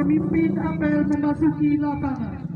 Pemimpin apel memasuki lapangan.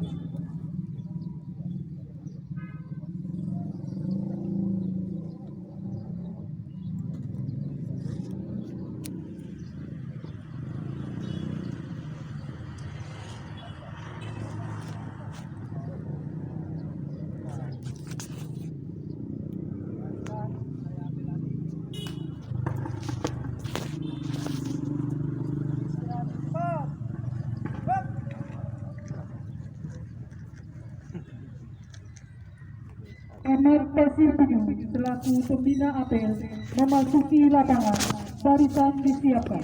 Ahmad Pasirpinyu selaku pembina apel memasuki lapangan. Barisan disiapkan.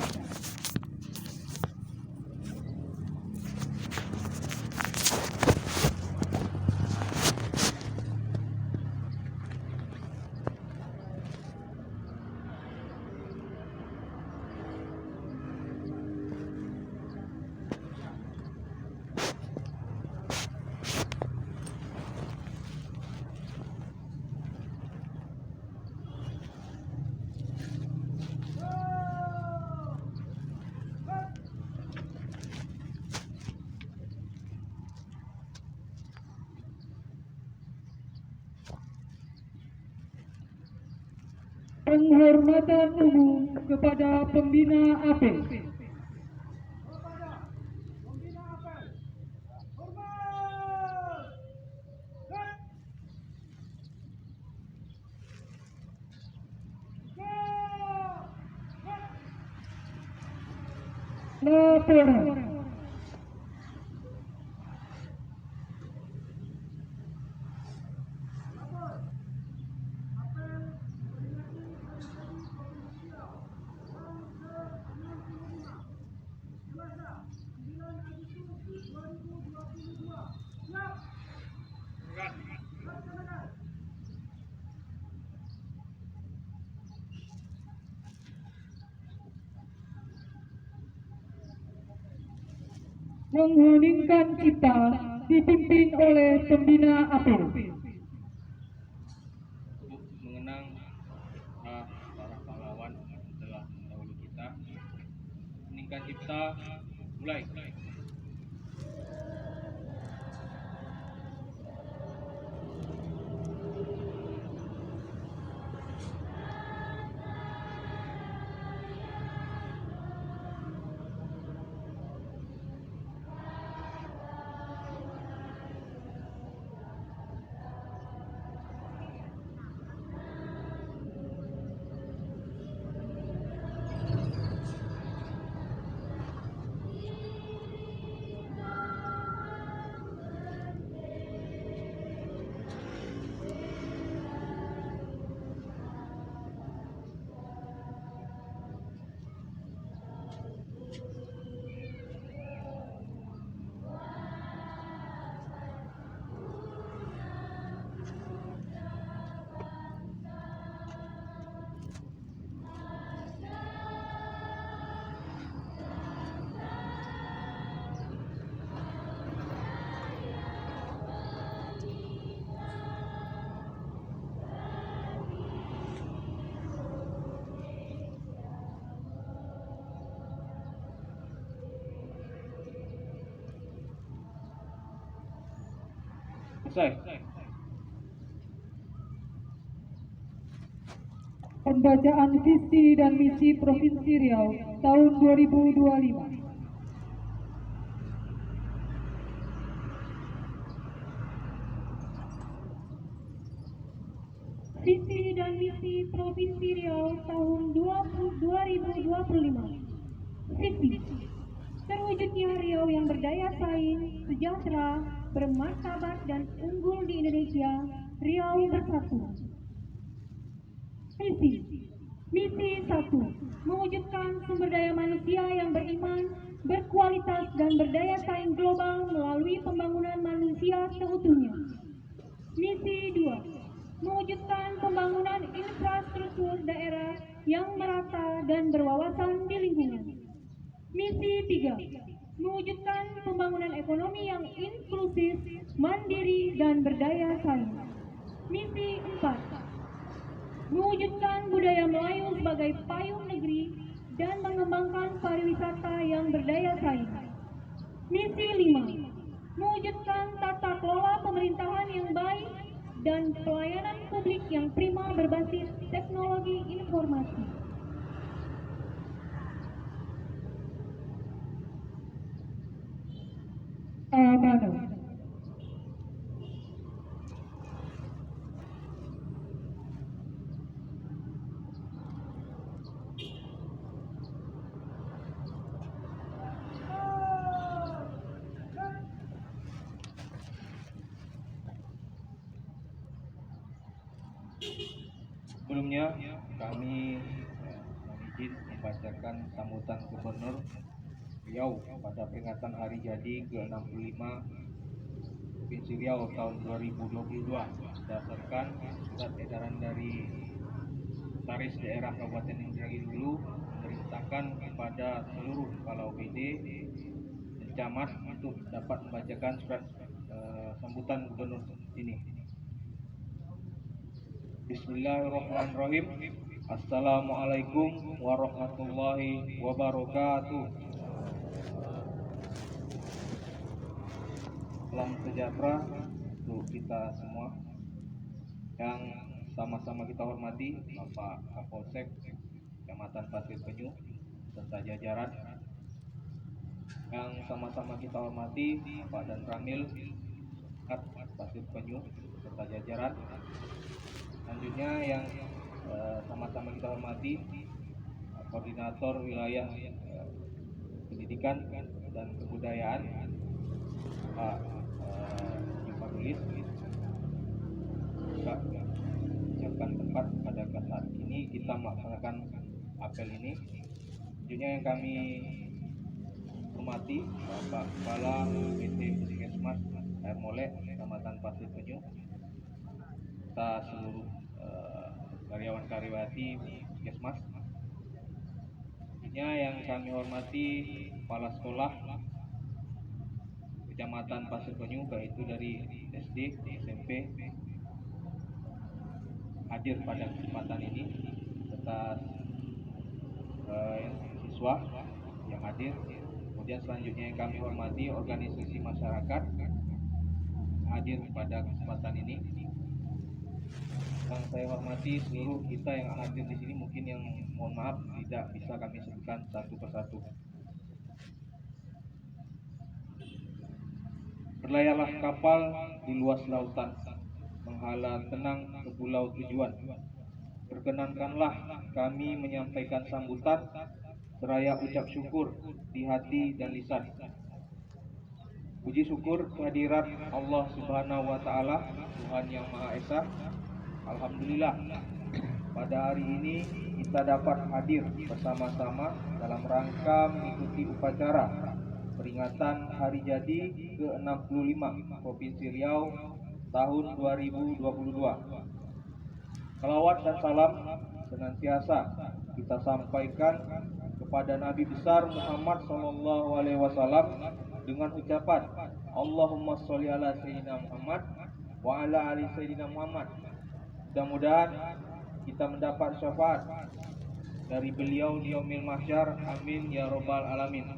Penghormatan umum kepada pembina apel. Laporan. Mengheningkan cipta dipimpin oleh pembina apel. Mengenang para pahlawan yang telah mendahului kita. Meningkat cipta, mulai. Selesai. Pembacaan visi dan misi Provinsi Riau tahun 2025. Visi dan misi Provinsi Riau tahun 2025. Visi: terwujudnya Riau yang berdaya saing, sejahtera, bermartabat dan unggul di Indonesia. Riau bersatu. Misi 1. Mewujudkan sumber daya manusia yang beriman, berkualitas dan berdaya saing global melalui pembangunan manusia seutuhnya. Misi 2. Mewujudkan pembangunan infrastruktur daerah yang merata dan berwawasan di lingkungan. Misi 3. Mewujudkan pembangunan ekonomi yang inklusif, mandiri dan berdaya saing. Misi 4. Mewujudkan budaya Melayu sebagai payung negeri dan mengembangkan pariwisata yang berdaya saing. Misi 5. Mewujudkan tata kelola pemerintahan yang baik dan pelayanan publik yang prima berbasis teknologi informasi. Amanah. Sebelumnya kami mohon izin membacakan sambutan Gubernur Riau pada peringatan hari jadi ke-65 Provinsi Riau tahun 2022 berdasarkan surat edaran dari Sekretaris Daerah Kabupaten Indragiri Hulu memerintahkan kepada seluruh kepala OPD dan camat untuk dapat membacakan surat sambutan Gubernur ini. Bismillahirrahmanirrahim. Assalamualaikum warahmatullahi wabarakatuh. Salam sejahtera untuk kita semua. Yang sama-sama kita hormati Bapak Kapolsek Kecamatan Pasir Penyu serta jajaran. Yang sama-sama kita hormati Bapak dan Ramil Pasir Penyu serta jajaran. Selanjutnya yang sama-sama kita hormati Koordinator Wilayah Pendidikan dan Kebudayaan Pak Farulis, juga ucapkan tempat pada saat ini kita melaksanakan apel ini. Selanjutnya yang kami hormati Bapak Kepala PT Puskesmas Air Molek Kecamatan Pasir Penyu, serta seluruh karyawan-karyawati Puskesmas. Selanjutnya yang kami hormati Kepala Sekolah Kecamatan Pasir Penyu, yaitu dari SD, SMP, hadir pada kesempatan ini, serta siswa yang hadir. Kemudian selanjutnya yang kami hormati organisasi masyarakat hadir pada kesempatan ini. Yang saya hormati seluruh kita yang hadir di sini, mungkin yang mohon maaf tidak bisa kami sebutkan satu persatu. Berlayarlah kapal di luas lautan, menghala tenang ke pulau tujuan. Perkenankanlah kami menyampaikan sambutan seraya ucap syukur di hati dan lisan. Puji syukur kehadirat Allah Subhanahu wa Ta'ala, Tuhan yang Maha Esa. Alhamdulillah, pada hari ini kita dapat hadir bersama-sama dalam rangka mengikuti upacara peringatan hari jadi ke-65 Provinsi Riau tahun 2022. Salawat dan salam senantiasa kita sampaikan kepada Nabi besar Muhammad SAW dengan ucapan Allahumma sholli ala Sayyidina Muhammad wa ala ali Sayyidina Muhammad. Mudah-mudahan kita mendapat syafaat dari beliau di yaumil mahsyar. Amin ya robbal alamin.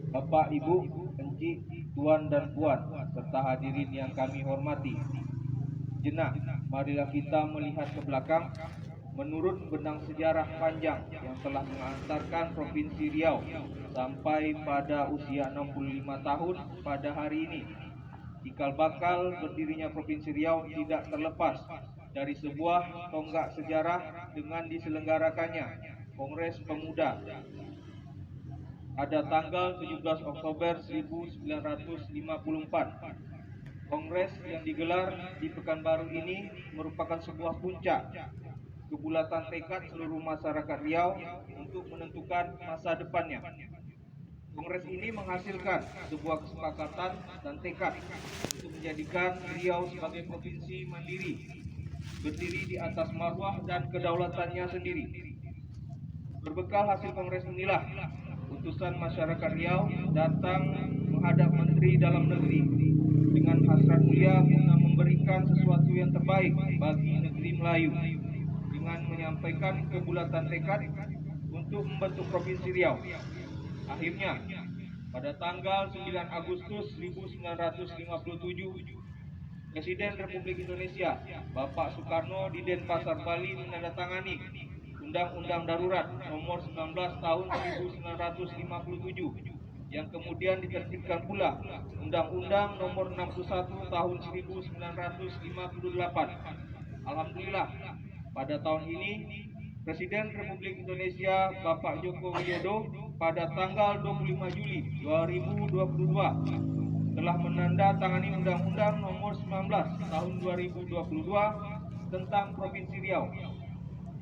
Bapak, Ibu, Encik, Tuan dan Puan, serta hadirin yang kami hormati, jenak, marilah kita melihat ke belakang. Menurut benang sejarah panjang yang telah mengantarkan Provinsi Riau sampai pada usia 65 tahun pada hari ini, cikal bakal berdirinya Provinsi Riau tidak terlepas dari sebuah tonggak sejarah dengan diselenggarakannya Kongres Pemuda pada tanggal 17 Oktober 1954. Kongres yang digelar di Pekanbaru ini merupakan sebuah puncak kebulatan tekad seluruh masyarakat Riau untuk menentukan masa depannya. Kongres ini menghasilkan sebuah kesepakatan dan tekad untuk menjadikan Riau sebagai provinsi mandiri, berdiri di atas marwah dan kedaulatannya sendiri. Berbekal hasil kongres inilah utusan masyarakat Riau datang menghadap Menteri Dalam Negeri dengan hasrat mulia guna memberikan sesuatu yang terbaik bagi negeri Melayu, dengan menyampaikan kebulatan tekad untuk membentuk Provinsi Riau. Akhirnya, pada tanggal 9 Agustus 1957, Presiden Republik Indonesia Bapak Soekarno di Denpasar, Bali menandatangani Undang-Undang Darurat Nomor 19 Tahun 1957 yang kemudian ditertibkan pula Undang-Undang Nomor 61 Tahun 1958. Alhamdulillah, pada tahun ini Presiden Republik Indonesia Bapak Joko Widodo pada tanggal 25 Juli 2022 telah menandatangani Undang-Undang Nomor 19 Tahun 2022 tentang Provinsi Riau,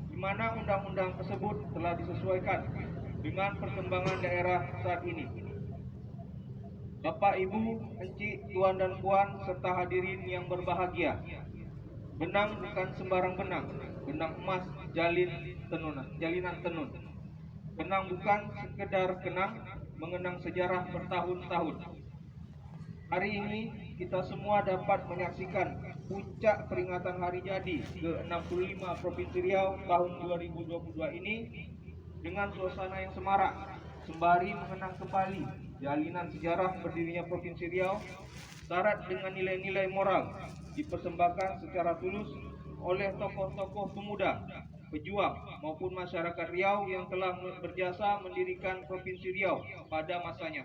di mana undang-undang tersebut telah disesuaikan dengan perkembangan daerah saat ini. Bapak, Ibu, Encik, Tuan dan Puan, serta hadirin yang berbahagia, benang bukan sembarang benang, benang emas jalinan tenun. Benang bukan sekedar kenang, mengenang sejarah bertahun-tahun. Hari ini kita semua dapat menyaksikan puncak peringatan hari jadi ke-65 Provinsi Riau tahun 2022 ini dengan suasana yang semarak, sembari mengenang kembali jalinan sejarah berdirinya Provinsi Riau syarat dengan nilai-nilai moral dipersembahkan secara tulus oleh tokoh-tokoh pemuda, pejuang maupun masyarakat Riau yang telah berjasa mendirikan Provinsi Riau pada masanya.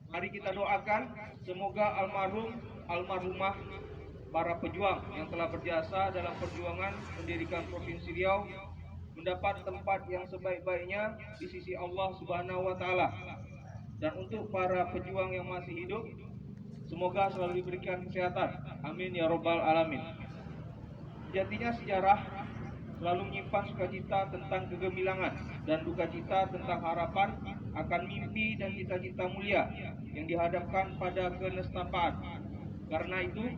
Mari kita doakan semoga almarhumah para pejuang yang telah berjasa dalam perjuangan mendirikan Provinsi Riau mendapat tempat yang sebaik-baiknya di sisi Allah Subhanahu wa taala. Dan untuk para pejuang yang masih hidup, semoga selalu diberikan kesehatan. Amin ya robbal alamin. Sejatinya sejarah selalu menyimpan sukacita tentang kegemilangan dan duka cita tentang harapan akan mimpi dan cita-cita mulia yang dihadapkan pada kenestapaan. Karena itu,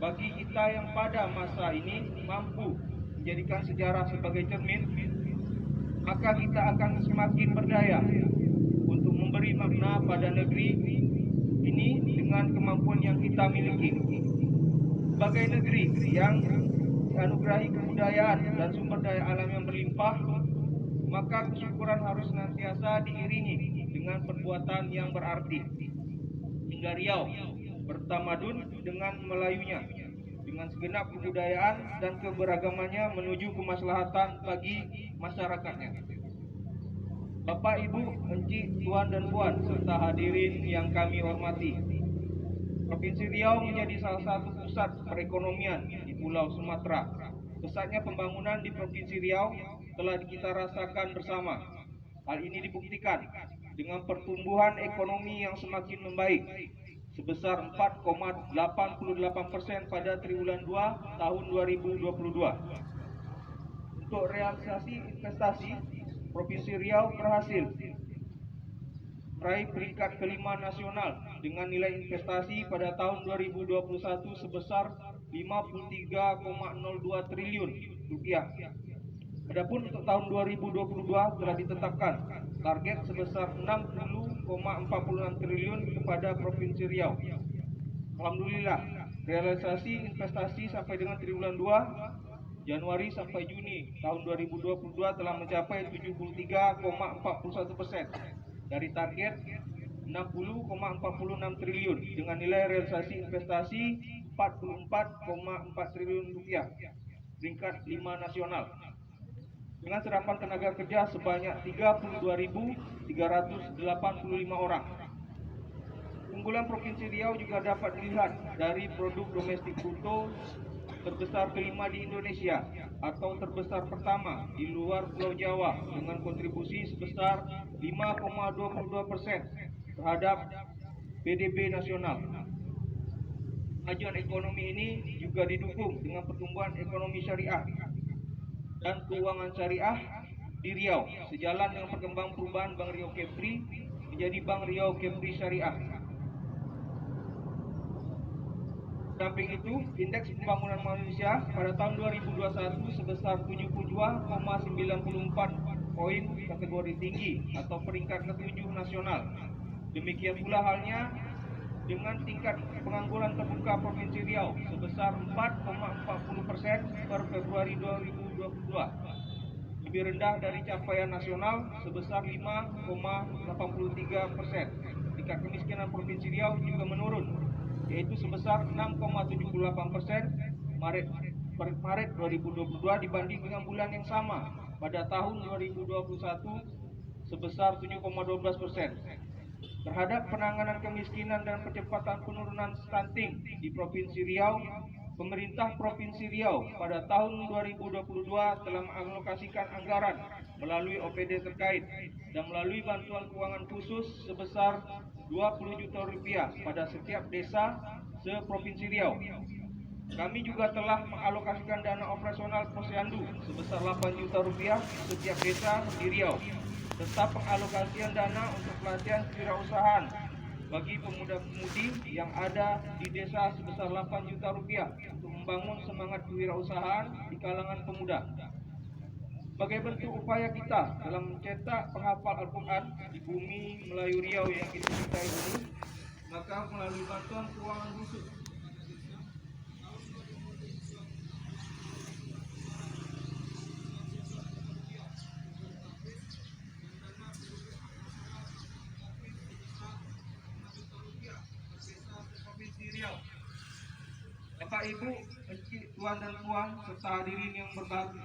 bagi kita yang pada masa ini mampu menjadikan sejarah sebagai cermin, maka kita akan semakin berdaya untuk memberi makna pada negeri ini dengan kemampuan yang kita miliki. Sebagai negeri yang dianugerahi kebudayaan dan sumber daya alam yang berlimpah, maka kesyukuran harus senantiasa diiringi dengan perbuatan yang berarti. Hingga Riau bertamadun dengan Melayunya, dengan segenap kebudayaan dan keberagamannya menuju kemaslahatan bagi masyarakatnya. Bapak, Ibu, Encik, Tuan dan Puan, serta hadirin yang kami hormati, Provinsi Riau menjadi salah satu pusat perekonomian di Pulau Sumatera. Pesatnya pembangunan di Provinsi Riau telah kita rasakan bersama. Hal ini dibuktikan dengan pertumbuhan ekonomi yang semakin membaik sebesar 4,88% pada triwulan 2 tahun 2022. Untuk realisasi investasi, Provinsi Riau berhasil meraih peringkat kelima nasional dengan nilai investasi pada tahun 2021 sebesar 53,02 triliun rupiah. Adapun untuk tahun 2022 telah ditetapkan target sebesar 60,46 triliun kepada Provinsi Riau. Alhamdulillah, realisasi investasi sampai dengan triwulan 2 Januari sampai Juni tahun 2022 telah mencapai 73,41% dari target 60,46 triliun dengan nilai realisasi investasi 44,4 triliun rupiah, peringkat 5 nasional. Dengan serapan tenaga kerja sebanyak 32.385 orang. Unggulan Provinsi Riau juga dapat dilihat dari produk domestik bruto terbesar kelima di Indonesia atau terbesar pertama di luar Pulau Jawa dengan kontribusi sebesar 5,22% terhadap PDB nasional. Kemajuan ekonomi ini juga didukung dengan pertumbuhan ekonomi syariah dan keuangan syariah di Riau, sejalan dengan perkembangan perubahan Bank Riau Kepri menjadi Bank Riau Kepri Syariah. Samping itu, indeks pembangunan manusia pada tahun 2021 sebesar 72,94 poin kategori tinggi atau peringkat ke-7 nasional. Demikian pula halnya dengan tingkat pengangguran terbuka Provinsi Riau sebesar 4,40% per Februari 2022. lebih rendah dari capaian nasional sebesar 5,83%. Tingkat kemiskinan Provinsi Riau juga menurun, yaitu sebesar 6,78% Maret 2022 dibanding dengan bulan yang sama pada tahun 2021 sebesar 7,12%. Terhadap penanganan kemiskinan dan percepatan penurunan stunting di Provinsi Riau, pemerintah Provinsi Riau pada tahun 2022 telah mengalokasikan anggaran melalui OPD terkait dan melalui bantuan keuangan khusus sebesar 20 juta rupiah pada setiap desa se-Provinsi Riau. Kami juga telah mengalokasikan dana operasional Posyandu sebesar 8 juta rupiah setiap desa di Riau, serta pengalokasian dana untuk pelatihan kewirausahaan bagi pemuda-pemudi yang ada di desa sebesar 8 juta rupiah untuk membangun semangat kewirausahaan di kalangan pemuda. Sebagai bentuk upaya kita dalam mencetak penghafal Al-Quran di bumi Melayu Riau yang kita cintai ini, maka melalui bantuan keuangan khusus Bapak Ibu, Tuan dan Puan serta hadirin yang berbahagia,